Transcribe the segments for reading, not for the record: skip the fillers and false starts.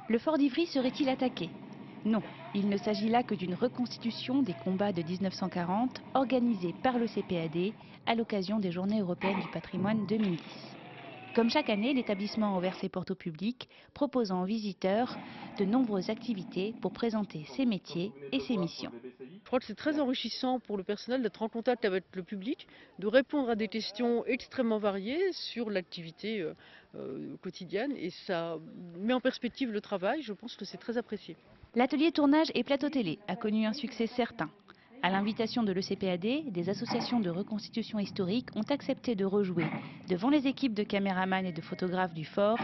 Le fort d'Ivry serait-il attaqué? Non, il ne s'agit là que d'une reconstitution des combats de 1940 organisés par le CPAD à l'occasion des Journées européennes du patrimoine 2010. Comme chaque année, l'établissement a ouvert ses portes au public, proposant aux visiteurs de nombreuses activités pour présenter ses métiers et ses missions. Je crois que c'est très enrichissant pour le personnel d'être en contact avec le public, de répondre à des questions extrêmement variées sur l'activité quotidienne et ça met en perspective le travail. Je pense que c'est très apprécié. L'atelier tournage et plateau télé a connu un succès certain. À l'invitation de l'ECPAD, des associations de reconstitution historique ont accepté de rejouer, devant les équipes de caméramans et de photographes du fort,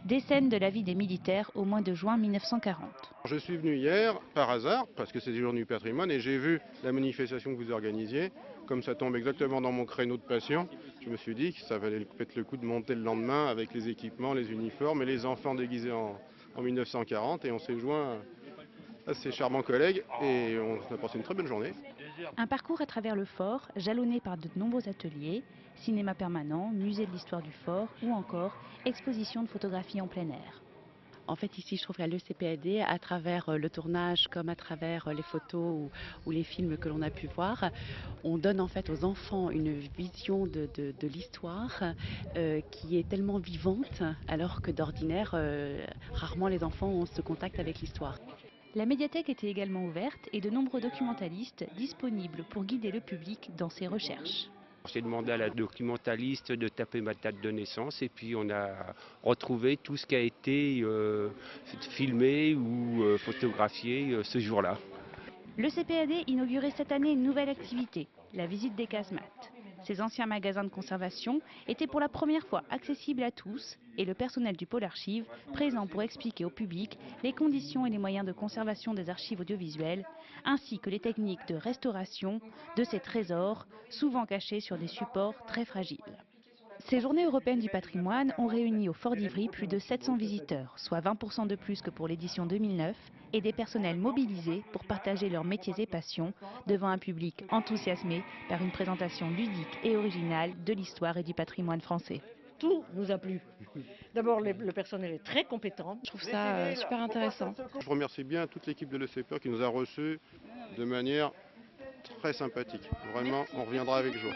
des scènes de la vie des militaires au mois de juin 1940. Je suis venu hier par hasard, parce que c'est le jour du patrimoine, et j'ai vu la manifestation que vous organisiez. Comme ça tombe exactement dans mon créneau de passion, je me suis dit que ça valait peut-être le coup de monter le lendemain avec les équipements, les uniformes et les enfants déguisés en 1940. Et on s'est joint à ces charmants collègues et on a passé une très bonne journée. Un parcours à travers le fort, jalonné par de nombreux ateliers, cinéma permanent, musée de l'histoire du fort ou encore exposition de photographie en plein air. En fait, ici, je trouve qu'à l'ECPAD, à travers le tournage comme à travers les photos ou les films que l'on a pu voir, on donne en fait aux enfants une vision de l'histoire qui est tellement vivante, alors que d'ordinaire, rarement les enfants ont ce contact avec l'histoire. La médiathèque était également ouverte et de nombreux documentalistes disponibles pour guider le public dans ses recherches. J'ai demandé à la documentaliste de taper ma date de naissance et puis on a retrouvé tout ce qui a été filmé ou photographié ce jour-là. Le CPAD inaugurait cette année une nouvelle activité, la visite des casemates. Ces anciens magasins de conservation étaient pour la première fois accessibles à tous et le personnel du pôle archives présent pour expliquer au public les conditions et les moyens de conservation des archives audiovisuelles ainsi que les techniques de restauration de ces trésors souvent cachés sur des supports très fragiles. Ces journées européennes du patrimoine ont réuni au Fort d'Ivry plus de 700 visiteurs, soit 20% de plus que pour l'édition 2009, et des personnels mobilisés pour partager leurs métiers et passions devant un public enthousiasmé par une présentation ludique et originale de l'histoire et du patrimoine français. Tout nous a plu. D'abord, le personnel est très compétent. Je trouve ça super intéressant. Je remercie bien toute l'équipe de l'ECPA qui nous a reçus de manière très sympathique. Vraiment, on reviendra avec joie.